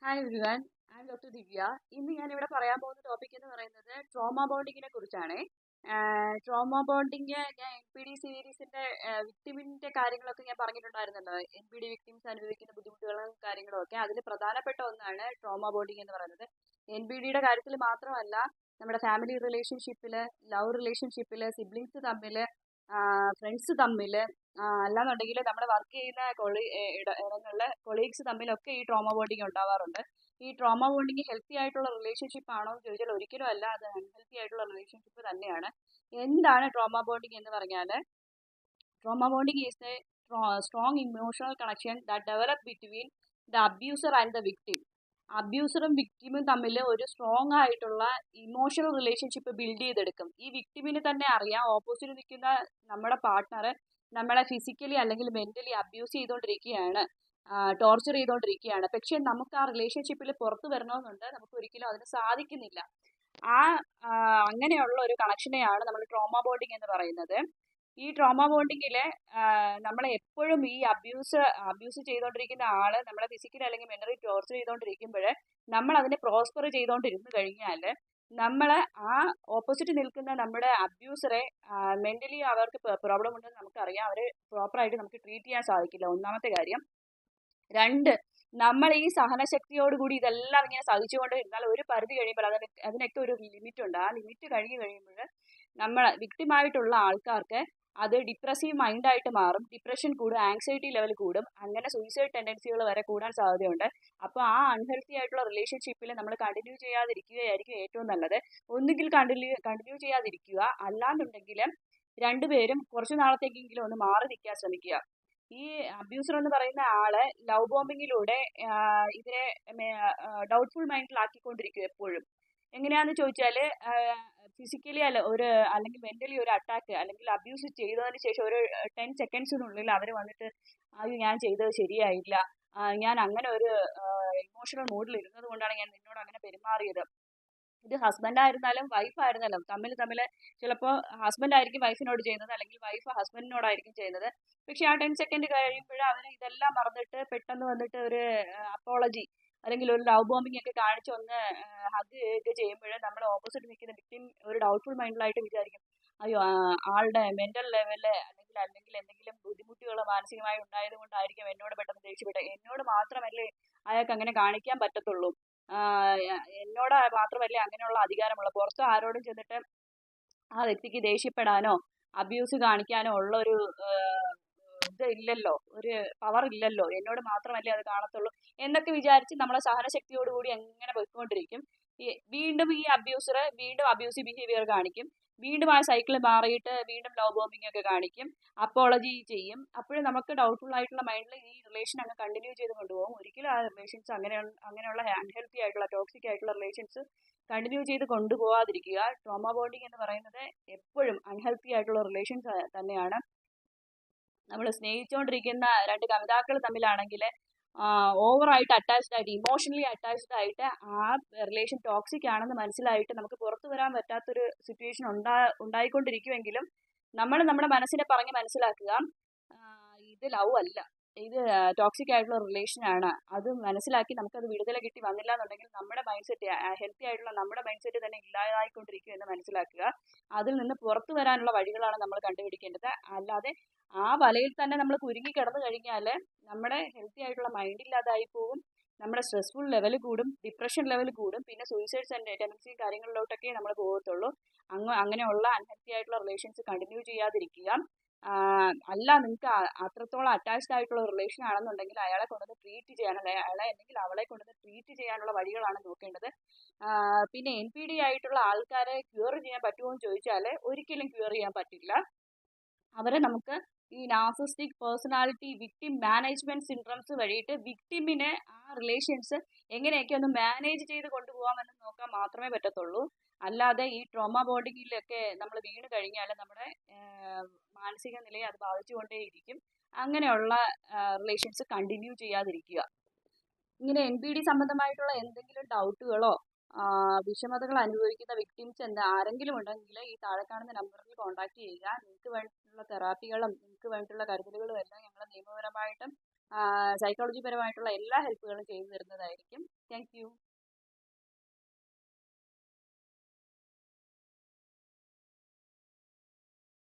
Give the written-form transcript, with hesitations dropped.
Hi everyone, I'm doctor Divya. ഇന്ന് ഞാൻ ഇവിടെ പറയാൻ പോകുന്ന ടോപ്പിക് എന്ന് പറയുന്നത് ട്രോമ ബോണ്ടിങ്ങിനെ കുറിച്ചാണ്. ട്രോമ ബോണ്ടിങ് ഞാൻ എൻ പി ഡി സീരീസിന്റെ വിക്ടിമിന്റെ കാര്യങ്ങളൊക്കെ ഞാൻ പറഞ്ഞിട്ടുണ്ടായിരുന്നല്ലോ. എൻ പി ഡി വിക്ടിംസ് അനുഭവിക്കുന്ന ബുദ്ധിമുട്ടുകളും കാര്യങ്ങളും ഒക്കെ അതിൽ പ്രധാനപ്പെട്ട ഒന്നാണ് ട്രോമ ബോണ്ടിങ് എന്ന് പറയുന്നത്. എൻ പി ഡിയുടെ കാര്യത്തിൽ മാത്രമല്ല, നമ്മുടെ ഫാമിലി റിലേഷൻഷിപ്പില്, ലവ് റിലേഷൻഷിപ്പില്, സിബ്ലിങ്സ് തമ്മില്, ഫ്രണ്ട്സ് തമ്മില്, അല്ലാന്നുണ്ടെങ്കിൽ നമ്മുടെ വർക്ക് ചെയ്യുന്ന ഇടങ്ങളിലെ കൊളീഗ്സ് തമ്മിലൊക്കെ ഈ ട്രോമ ബോണ്ടിങ് ഉണ്ടാവാറുണ്ട്. ഈ ട്രോമ ബോണ്ടിങ് ഹെൽത്തി ആയിട്ടുള്ള റിലേഷൻഷിപ്പ് ആണോ എന്ന് ചോദിച്ചാൽ ഒരിക്കലും അല്ല, അത് അൺഹെൽത്തി ആയിട്ടുള്ള റിലേഷൻഷിപ്പ് തന്നെയാണ്. എന്താണ് ട്രോമ ബോണ്ടിങ് എന്ന് പറഞ്ഞാൽ? Trauma bonding is a strong emotional connection that develop between the abuser and the victim. അബ്യൂസറും വിക്ടിമും തമ്മിൽ ഒരു സ്ട്രോങ് ആയിട്ടുള്ള ഇമോഷണൽ റിലേഷൻഷിപ്പ് ബിൽഡ് ചെയ്തെടുക്കും. ഈ വിക്ടിമിന് തന്നെ അറിയാം ഓപ്പോസിറ്റ് നിൽക്കുന്ന നമ്മുടെ പാർട്ട്ണർ നമ്മളെ ഫിസിക്കലി അല്ലെങ്കിൽ മെന്റലി അബ്യൂസ് ചെയ്തുകൊണ്ടിരിക്കുകയാണ്, ടോർച്ചർ ചെയ്തുകൊണ്ടിരിക്കുകയാണ്. പക്ഷെ നമുക്ക് ആ റിലേഷൻഷിപ്പിൽ പുറത്തു വരണമെന്നുണ്ട്, നമുക്ക് ഒരിക്കലും അതിന് സാധിക്കുന്നില്ല. ആ അങ്ങനെയുള്ള ഒരു കണക്ഷനെയാണ് നമ്മൾ ട്രോമ ബോണ്ടിങ് എന്ന് പറയുന്നത്. ഈ ട്രോമ ബോണ്ടിങ്ങില് നമ്മളെ എപ്പോഴും ഈ അബ്യൂസ് ചെയ്തുകൊണ്ടിരിക്കുന്ന ആള് നമ്മളെ ഫിസിക്കലി അല്ലെങ്കിൽ മെന്റലി ടോർച്ചർ ചെയ്തുകൊണ്ടിരിക്കുമ്പോൾ നമ്മൾ അതിനെ പ്രോസ്പർ ചെയ്തുകൊണ്ടിരുന്നു കഴിഞ്ഞാൽ നമ്മൾ ആ ഓപ്പോസിറ്റ് നിൽക്കുന്ന നമ്മുടെ അബ്യൂസറെ മെന്റലി അവർക്ക് പ്രോബ്ലം ഉണ്ടെന്ന് നമുക്കറിയാം, അവരെ പ്രോപ്പറായിട്ട് നമുക്ക് ട്രീറ്റ് ചെയ്യാൻ സാധിക്കില്ല. ഒന്നാമത്തെ കാര്യം. രണ്ട്, നമ്മൾ ഈ സഹനശക്തിയോടുകൂടി ഇതെല്ലാം ഇങ്ങനെ സഹിച്ചുകൊണ്ട് ഇരുന്നാൽ ഒരു പരിധി കഴിയുമ്പോൾ അതിനൊക്കെ ഒരു ലിമിറ്റ് ഉണ്ട്. ആ ലിമിറ്റ് കഴിയുമ്പോൾ നമ്മൾ വിക്ടിമായിട്ടുള്ള ആൾക്കാർക്ക് അത് ഡിപ്രസീവ് മൈൻഡായിട്ട് മാറും, ഡിപ്രഷൻ കൂടും, ആങ്സൈറ്റി ലെവൽ കൂടും, അങ്ങനെ സൂയിസൈഡ് ടെൻഡൻസികൾ വരെ കൂടാൻ സാധ്യതയുണ്ട്. അപ്പോൾ ആ അൺഹെൽത്തി ആയിട്ടുള്ള റിലേഷൻഷിപ്പിൽ നമ്മൾ കണ്ടിന്യൂ ചെയ്യാതിരിക്കുകയായിരിക്കും ഏറ്റവും നല്ലത്. ഒന്നുകിൽ കണ്ടിന്യൂ ചെയ്യാതിരിക്കുക, അല്ലാന്നുണ്ടെങ്കിൽ രണ്ടുപേരും കുറച്ചു നാളത്തേക്കെങ്കിലും ഒന്ന് മാറി നിൽക്കാൻ ശ്രമിക്കുക. ഈ അബ്യൂസർ എന്ന് പറയുന്ന ആള് ലവ് ബോംബിങ്ങിലൂടെ ഇതിനെ ഡൗട്ട്ഫുൾ മൈൻഡിലാക്കിക്കൊണ്ടിരിക്കും എപ്പോഴും. എങ്ങനെയാന്ന് ചോദിച്ചാല് ഫിസിക്കലി അല്ല അല്ലെങ്കിൽ മെന്റലി ഒരു അറ്റാക്ക് അല്ലെങ്കിൽ അബ്യൂസ് ചെയ്തതിന് ശേഷം ഒരു 10 സെക്കൻഡ്സിനുള്ളിൽ അവർ വന്നിട്ട് അയ്യോ ഞാൻ ചെയ്തത് ശരിയായില്ല, ഞാൻ അങ്ങനെ ഒരു ഇമോഷണൽ മൂഡിൽ ഇരുന്നത് കൊണ്ടാണ് ഞാൻ നിന്നോട് അങ്ങനെ പെരുമാറിയത്. ഇത് ഹസ്ബൻഡ് ആയിരുന്നാലും വൈഫ് ആയിരുന്നാലും തമ്മിൽ ചിലപ്പോൾ ഹസ്ബൻഡ് ആയിരിക്കും വൈഫിനോട് ചെയ്യുന്നത്, അല്ലെങ്കിൽ വൈഫ് ഹസ്ബൻഡിനോടായിരിക്കും ചെയ്യുന്നത്. പക്ഷെ ആ 10 സെക്കൻഡ് കഴിയുമ്പോൾ അവർ ഇതെല്ലാം മറന്നിട്ട് പെട്ടെന്ന് വന്നിട്ട് ഒരു അപ്പോളജി അല്ലെങ്കിൽ ഒരു ലവ് ബോംബിംഗ് ഒക്കെ കാണിച്ച് ഒന്ന് ഹഗ് ഒക്കെ ചെയ്യുമ്പോൾ നമ്മൾ ഓപ്പോസിറ്റ് നിൽക്കുന്ന വിക്ടിം ഒരു ഡൗട്ട്ഫുൾ മൈൻഡിലായിട്ട് വിചാരിക്കും അയ്യോ ആളുടെ മെന്റൽ ലെവല് അല്ലെങ്കിൽ എന്തെങ്കിലും ബുദ്ധിമുട്ടുകൾ മാനസികമായി ഉണ്ടായത് കൊണ്ടായിരിക്കും എന്നോട് പെട്ടെന്ന് ദേഷ്യപ്പെട്ടത്. എന്നോട് മാത്രമല്ലേ അയാൾക്ക് അങ്ങനെ കാണിക്കാൻ പറ്റത്തുള്ളൂ, എന്നോട് മാത്രമല്ലേ അങ്ങനെയുള്ള അധികാരമുള്ള, പുറത്ത് ആരോടും ചെന്നിട്ട് ആ വ്യക്തിക്ക് ദേഷ്യപ്പെടാനോ അബ്യൂസ് കാണിക്കാനോ ഉള്ള ഒരു ഇത് ഇല്ലല്ലോ, ഒരു പവർ ഇല്ലല്ലോ, എന്നോട് മാത്രമല്ലേ അത് കാണത്തുള്ളൂ എന്നൊക്കെ വിചാരിച്ച് നമ്മളെ സഹനശക്തിയോടുകൂടി എങ്ങനെ പോയിക്കൊണ്ടിരിക്കും. വീണ്ടും ഈ അബ്യൂസർ വീണ്ടും അബ്യൂസീവ് ബിഹേവിയർ കാണിക്കും, വീണ്ടും ആ സൈക്കിൾ മാറിയിട്ട് വീണ്ടും ലവ് ബോംബിംഗ് ഒക്കെ കാണിക്കും, അപ്പോളജി ചെയ്യും. അപ്പോഴും നമുക്ക് ഡൗട്ട്ഫുൾ ആയിട്ടുള്ള മൈൻഡിൽ ഈ റിലേഷൻ അങ്ങ് കണ്ടിന്യൂ ചെയ്ത് കൊണ്ടുപോകും. ഒരിക്കലും ആ റിലേഷൻസ് അങ്ങനെയുള്ള അൺഹെൽത്തി ആയിട്ടുള്ള ടോക്സിക് ആയിട്ടുള്ള റിലേഷൻസ് കണ്ടിന്യൂ ചെയ്ത് കൊണ്ടുപോകാതിരിക്കുക. ട്രോമ ബോണ്ടിങ് എന്ന് പറയുന്നത് എപ്പോഴും അൺഹെൽത്തി ആയിട്ടുള്ള റിലേഷൻസ് തന്നെയാണ്. നമ്മൾ സ്നേഹിച്ചുകൊണ്ടിരിക്കുന്ന രണ്ട് കമിതാക്കൾ തമ്മിലാണെങ്കിൽ ഓവറായിട്ട് അറ്റാച്ച്ഡ് ആയിട്ട് ഇമോഷണലി അറ്റാച്ച്ഡ് ആയിട്ട് ആ റിലേഷൻ ടോക്സിക് ആണെന്ന് മനസ്സിലായിട്ട് നമുക്ക് പുറത്തു വരാൻ പറ്റാത്തൊരു സിറ്റുവേഷൻ ഉണ്ടായിക്കൊണ്ടിരിക്കുമെങ്കിലും നമ്മൾ നമ്മുടെ മനസ്സിനെ പറഞ്ഞ് മനസ്സിലാക്കുക, ഇത് ലവ് അല്ല, ഇത് ടോക്സിക് ആയിട്ടുള്ള റിലേഷൻ ആണ്. അത് മനസ്സിലാക്കി നമുക്കത് വിടുതല കിട്ടി വന്നില്ല എന്നുണ്ടെങ്കിൽ നമ്മുടെ മൈൻഡ് സെറ്റ്, ഹെൽത്തി ആയിട്ടുള്ള നമ്മുടെ മൈൻഡ് സെറ്റ് തന്നെ ഇല്ലാതായിക്കൊണ്ടിരിക്കും എന്ന് മനസ്സിലാക്കുക. അതിൽ നിന്ന് പുറത്തു വരാനുള്ള വഴികളാണ് നമ്മൾ കണ്ടുപിടിക്കേണ്ടത്. അല്ലാതെ ആ വലയിൽ തന്നെ നമ്മൾ കുരുങ്ങി കിടന്നു കഴിഞ്ഞാൽ നമ്മുടെ ഹെൽത്തി ആയിട്ടുള്ള മൈൻഡ് ഇല്ലാതായി പോകും, നമ്മുടെ സ്ട്രെസ്ഫുൾ ലെവൽ കൂടും, ഡിപ്രഷൻ ലെവൽ കൂടും, പിന്നെ സൂയിസൈഡ് ടെൻഡൻസി കാര്യങ്ങളിലോട്ടൊക്കെ നമ്മൾ പോകത്തുള്ളൂ. അങ്ങനെയുള്ള അൺഹെൽത്തി ആയിട്ടുള്ള റിലേഷൻസ് കണ്ടിന്യൂ ചെയ്യാതിരിക്കുക. അല്ല നിങ്ങൾക്ക് അത്രത്തോളം അറ്റാച്ച്ഡ് ആയിട്ടുള്ള റിലേഷൻ ആണെന്നുണ്ടെങ്കിൽ അയാളെ കൊണ്ടുവന്ന് ട്രീറ്റ് ചെയ്യാനുള്ള, അയാളെ അല്ലെങ്കിൽ അവളെ കൊണ്ടുവന്ന് ട്രീറ്റ് ചെയ്യാനുള്ള വഴികളാണ് നോക്കേണ്ടത്. പിന്നെ എൻ പി ഡി ആയിട്ടുള്ള ആൾക്കാരെ ക്യൂർ ചെയ്യാൻ പറ്റുമോ എന്ന് ചോദിച്ചാൽ ഒരിക്കലും ക്യൂർ ചെയ്യാൻ പറ്റില്ല. അവരെ നമുക്ക് ഈ narcissistic personality victim management syndromes വഴിയിട്ട് വിക്ടിമിനെ ആ റിലേഷൻസ് എങ്ങനെയൊക്കെ ഒന്ന് മാനേജ് ചെയ്ത് കൊണ്ടുപോകാമെന്ന് നോക്കാൻ മാത്രമേ പറ്റത്തുള്ളൂ. അല്ലാതെ ഈ ട്രോമ ബോണ്ടിങ്ങിലൊക്കെ നമ്മൾ വീണ് കഴിഞ്ഞാൽ നമ്മുടെ മാനസിക നിലയെ അത് ബാധിച്ചുകൊണ്ടേയിരിക്കും. അങ്ങനെയുള്ള റിലേഷൻസ് കണ്ടിന്യൂ ചെയ്യാതിരിക്കുക. ഇങ്ങനെ എൻ പി ഡി സംബന്ധമായിട്ടുള്ള എന്തെങ്കിലും ഡൗട്ടുകളോ വിഷമതകൾ അനുഭവിക്കുന്ന വിക്ടിംസ് ആരെങ്കിലും ഉണ്ടെങ്കിൽ ഈ താഴെ കാണുന്ന നമ്പറിൽ കോൺടാക്ട് ചെയ്യുക. നിങ്ങൾക്ക് വേണ്ടിയിട്ടുള്ള തെറാപ്പികളും നിങ്ങൾക്ക് വേണ്ടിയിട്ടുള്ള കരുതലുകളും എല്ലാം ഞങ്ങൾ നിയമപരമായിട്ടും സൈക്കോളജി പരമായിട്ടുള്ള എല്ലാ ഹെൽപ്പുകളും ചെയ്തു തരുന്നതായിരിക്കും. Thank you.